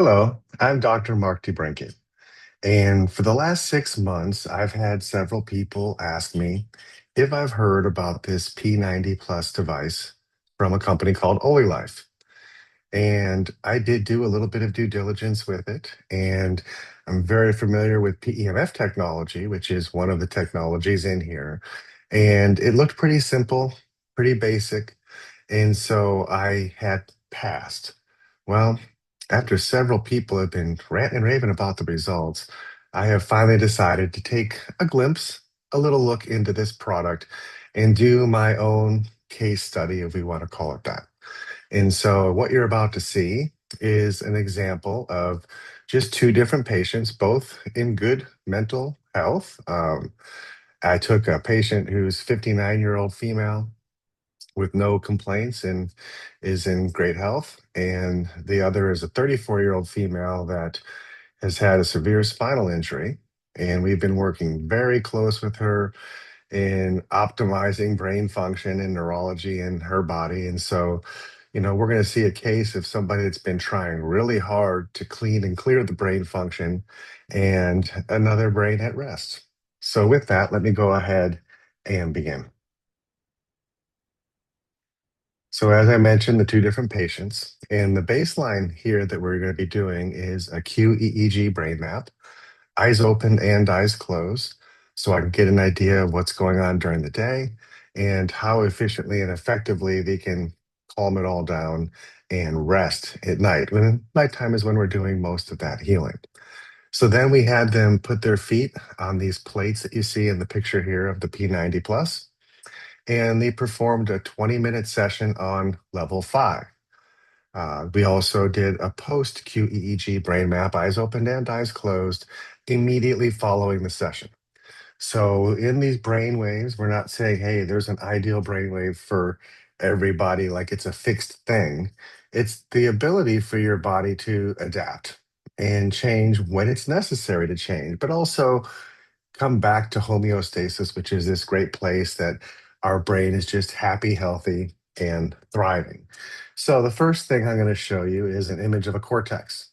Hello, I'm Dr. Mark DeBrinket. And for the last 6 months, I've had several people ask me if I've heard about this P90 Plus device from a company called OlyLife. And I did do a little bit of due diligence with it. And I'm very familiar with PEMF technology, which is one of the technologies in here. And it looked pretty simple, pretty basic. And so I had passed. Well, after several people have been ranting and raving about the results, I have finally decided to take a glimpse, a little look into this product and do my own case study, if we want to call it that. And so, what you're about to see is an example of just two different patients, both in good mental health. I took a patient who's 59-year-old female with no complaints and is in great health. And the other is a 34-year-old female that has had a severe spinal injury. And we've been working very close with her in optimizing brain function and neurology in her body. And so, we're going to see a case of somebody that's been trying really hard to clean and clear the brain function and another brain at rest. So, with that, let me go ahead and begin. So, as I mentioned, the two different patients, and the baseline here that we're going to be doing is a QEEG brain map, eyes open and eyes closed, so I can get an idea of what's going on during the day and how efficiently and effectively they can calm it all down and rest at night. When nighttime is when we're doing most of that healing. So then we had them put their feet on these plates that you see in the picture here of the P90 Plus, and they performed a 20-minute session on level 5. We also did a post QEEG brain map, eyes open and eyes closed, immediately following the session. So in these brain waves, we're not saying, hey, there's an ideal brain wave for everybody, like it's a fixed thing. It's the ability for your body to adapt and change when it's necessary to change, but also come back to homeostasis, which is this great place that our brain is just happy, healthy, and thriving. So the first thing I'm going to show you is an image of a cortex.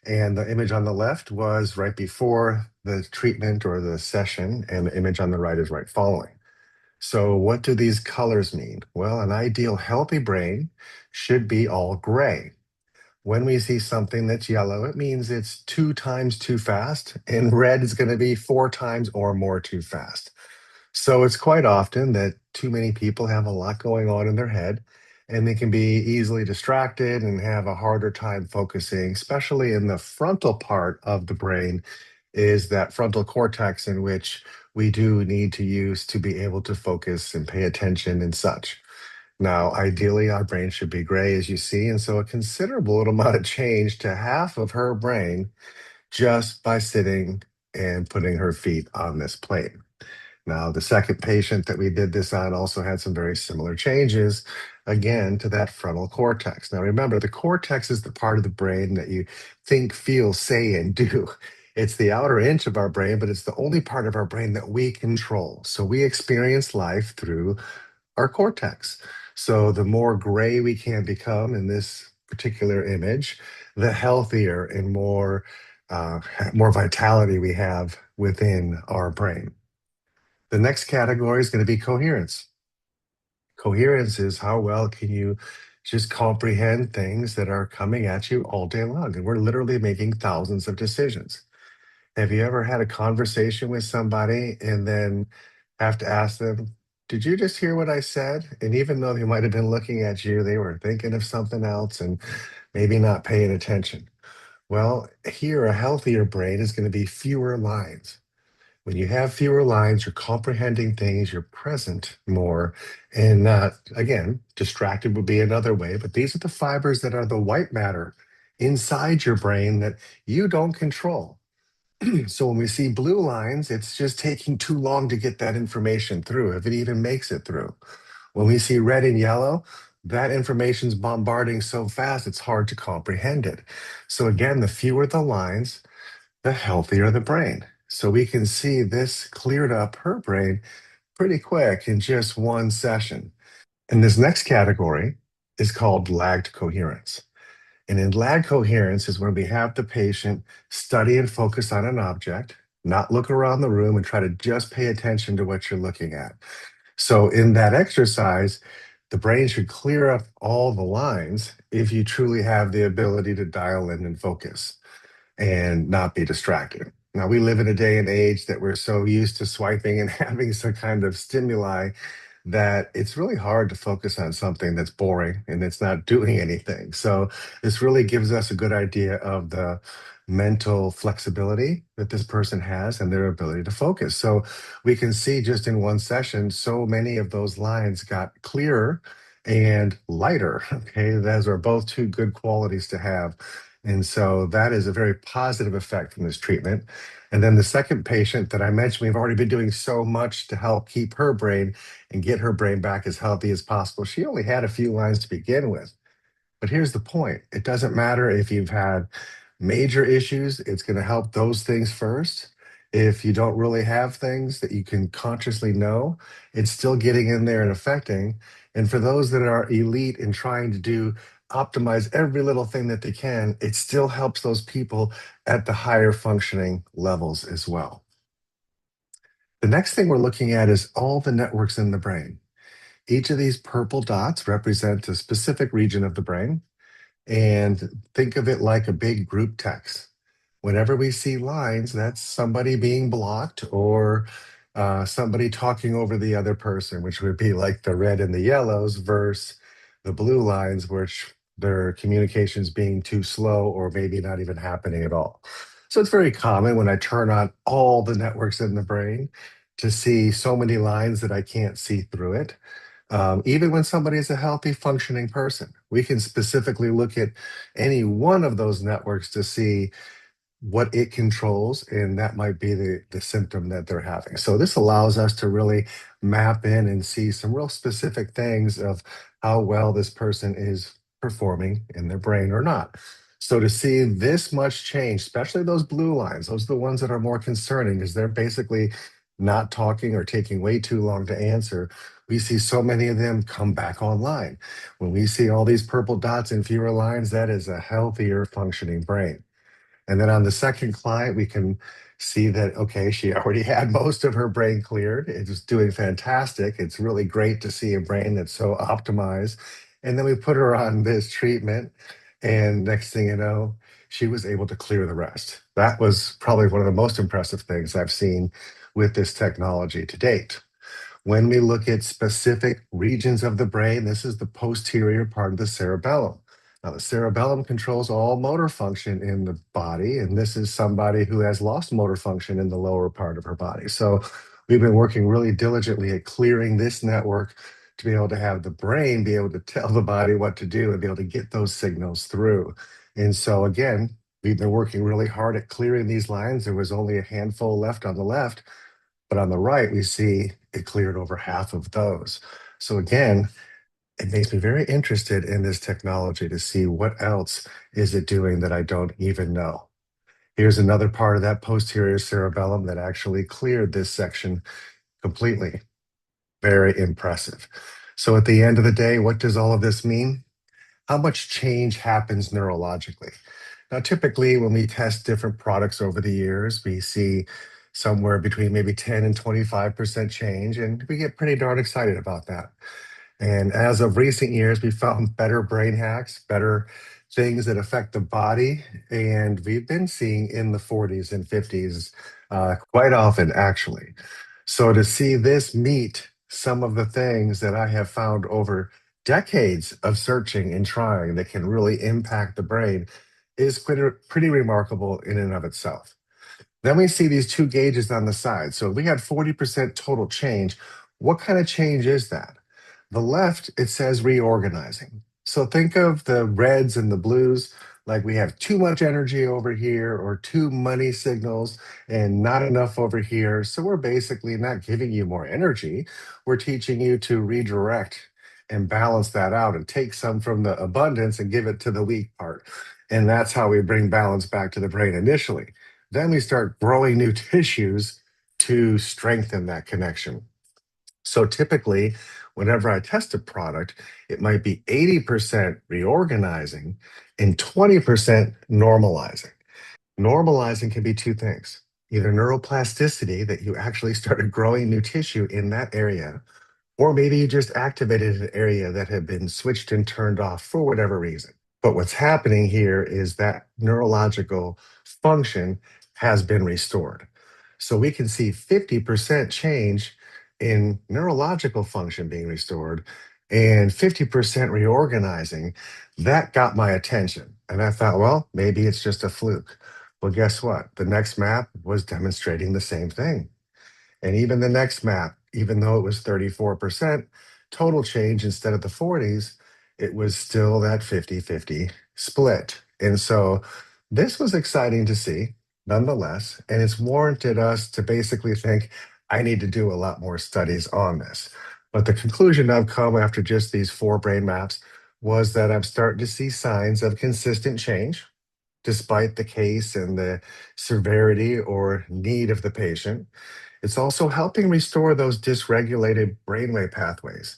And the image on the left was right before the treatment or the session, and the image on the right is right following. So, what do these colors mean? Well, an ideal healthy brain should be all gray. When we see something that's yellow, it means it's 2 times too fast, and red is going to be 4 times or more too fast. So it's quite often that too many people have a lot going on in their head and they can be easily distracted and have a harder time focusing, especially in the frontal part of the brain, is that frontal cortex in which we do need to use to be able to focus and pay attention and such. Now, ideally, our brain should be gray, as you see, and so a considerable amount of change to half of her brain just by sitting and putting her feet on this plate. Now, the second patient that we did this on also had some very similar changes, again, to that frontal cortex. Now, remember, the cortex is the part of the brain that you think, feel, say, and do. It's the outer inch of our brain, but it's the only part of our brain that we control. So we experience life through our cortex. So the more gray we can become in this particular image, the healthier and more vitality we have within our brain. The next category is going to be coherence. Coherence is how well can you just comprehend things that are coming at you all day long. And we're literally making thousands of decisions. Have you ever had a conversation with somebody and then have to ask them, did you just hear what I said? And even though they might have been looking at you, they were thinking of something else and maybe not paying attention. Well, here, a healthier brain is going to be fewer lines. When you have fewer lines, you're comprehending things, you're present more, and not, again, distracted would be another way, but these are the fibers that are the white matter inside your brain that you don't control. So when we see blue lines, it's just taking too long to get that information through, if it even makes it through. When we see red and yellow, that information's bombarding so fast, it's hard to comprehend it. So again, the fewer the lines, the healthier the brain. So we can see this cleared up her brain pretty quick in just one session. And this next category is called lagged coherence. And in lag coherence is when we have the patient study and focus on an object, not look around the room and try to just pay attention to what you're looking at. So in that exercise, the brain should clear up all the lines if you truly have the ability to dial in and focus and not be distracted. Now, we live in a day and age that we're so used to swiping and having some kind of stimuli that it's really hard to focus on something that's boring and it's not doing anything. So, this really gives us a good idea of the mental flexibility that this person has and their ability to focus. So, we can see just in one session, so many of those lines got clearer and lighter. Okay, those are both two good qualities to have. And so that is a very positive effect from this treatment. And then the second patient that I mentioned, we've already been doing so much to help keep her brain and get her brain back as healthy as possible. She only had a few lines to begin with. But here's the point, it doesn't matter if you've had major issues, it's going to help those things first. If you don't really have things that you can consciously know, it's still getting in there and affecting. And for those that are elite and trying to do optimize every little thing that they can, it still helps those people at the higher functioning levels as well. The next thing we're looking at is all the networks in the brain. Each of these purple dots represent a specific region of the brain. And think of it like a big group text. Whenever we see lines, that's somebody being blocked or somebody talking over the other person, which would be like the red and the yellows versus the blue lines, which their communications being too slow or maybe not even happening at all. So it's very common when I turn on all the networks in the brain to see so many lines that I can't see through it. Even when somebody is a healthy, functioning person, we can specifically look at any one of those networks to see what it controls, and that might be the symptom that they're having. So this allows us to really map in and see some real specific things of how well this person is performing in their brain or not. So to see this much change, especially those blue lines, those are the ones that are more concerning because they're basically not talking or taking way too long to answer. We see so many of them come back online. When we see all these purple dots and fewer lines, that is a healthier functioning brain. And then on the second client, we can see that, okay, she already had most of her brain cleared. It's doing fantastic. It's really great to see a brain that's so optimized. And then we put her on this treatment. And next thing you know, she was able to clear the rest. That was probably one of the most impressive things I've seen with this technology to date. When we look at specific regions of the brain, this is the posterior part of the cerebellum. Now, the cerebellum controls all motor function in the body, and this is somebody who has lost motor function in the lower part of her body. So, we've been working really diligently at clearing this network to be able to have the brain be able to tell the body what to do and be able to get those signals through. And so, again, we've been working really hard at clearing these lines. There was only a handful left on the left, but on the right, we see it cleared over half of those. So again, it makes me very interested in this technology to see what else is it doing that I don't even know. Here's another part of that posterior cerebellum that actually cleared this section completely. Very impressive. So at the end of the day, what does all of this mean? How much change happens neurologically? Now, typically, when we test different products over the years, we see somewhere between maybe 10 and 25% change, and we get pretty darn excited about that. And as of recent years, we found better brain hacks, better things that affect the body. And we've been seeing in the 40s and 50s quite often, actually. So to see this meet some of the things that I have found over decades of searching and trying that can really impact the brain is pretty remarkable in and of itself. Then we see these two gauges on the side. So we had 40% total change. What kind of change is that? The left, it says reorganizing. So think of the reds and the blues, like we have too much energy over here or too many signals and not enough over here. So we're basically not giving you more energy. We're teaching you to redirect and balance that out and take some from the abundance and give it to the weak part. And that's how we bring balance back to the brain initially. Then we start growing new tissues to strengthen that connection. So typically, whenever I test a product, it might be 80% reorganizing and 20% normalizing. Normalizing can be two things: either neuroplasticity, that you actually started growing new tissue in that area, or maybe you just activated an area that had been switched and turned off for whatever reason. But what's happening here is that neurological function has been restored. So we can see 50% change in neurological function being restored and 50% reorganizing. That got my attention. And I thought, well, maybe it's just a fluke. Well, guess what? The next map was demonstrating the same thing. And even the next map, even though it was 34% total change instead of the 40s, it was still that 50-50 split. And so this was exciting to see nonetheless. And it's warranted us to basically think, I need to do a lot more studies on this. But the conclusion I've come after just these 4 brain maps was that I'm starting to see signs of consistent change despite the case and the severity or need of the patient. It's also helping restore those dysregulated brainwave pathways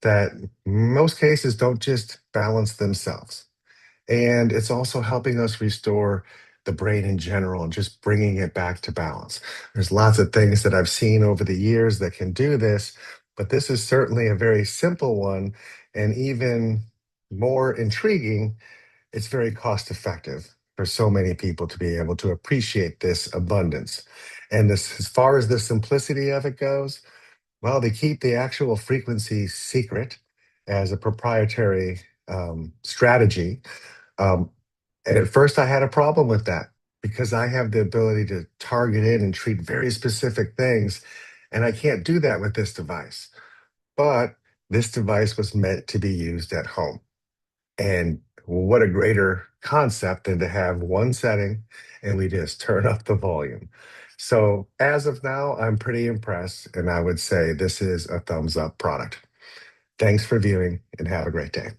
that most cases don't just balance themselves. And it's also helping us restore the brain in general and just bringing it back to balance. There's lots of things that I've seen over the years that can do this, but this is certainly a very simple one. And even more intriguing, it's very cost effective for so many people to be able to appreciate this abundance. And this, as far as the simplicity of it goes, well, they keep the actual frequency secret as a proprietary strategy. Um, and at first, I had a problem with that because I have the ability to target in and treat very specific things. And I can't do that with this device. But this device was meant to be used at home. And what a greater concept than to have one setting and we just turn up the volume. So as of now, I'm pretty impressed, and I would say this is a thumbs up product. Thanks for viewing and have a great day.